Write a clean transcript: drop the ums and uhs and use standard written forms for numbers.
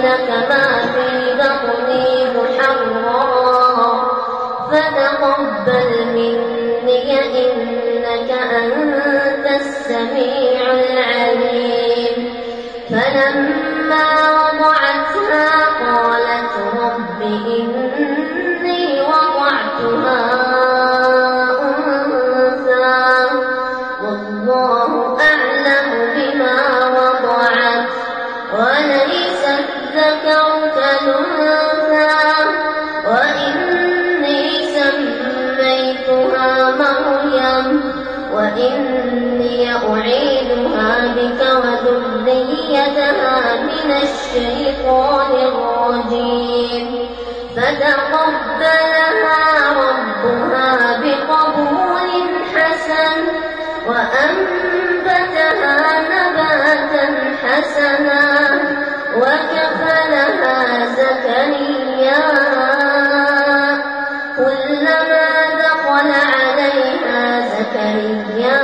لك ما في بطني محررا فتقبل مني إنك أنت السميع العليم. فلما وضعتها قالت رب إني وضعتها أنثى والله أعلم بما وضعت وليس الذكر كالأنثى وإني سميتها مريم وإني أعيذها بك وذريتها من الشيطان الرجيم. فتقبلها ربها بقبول حسن وأنبتها نباتا حسنا وكفلها زكريا كلما دخل عليها زكريا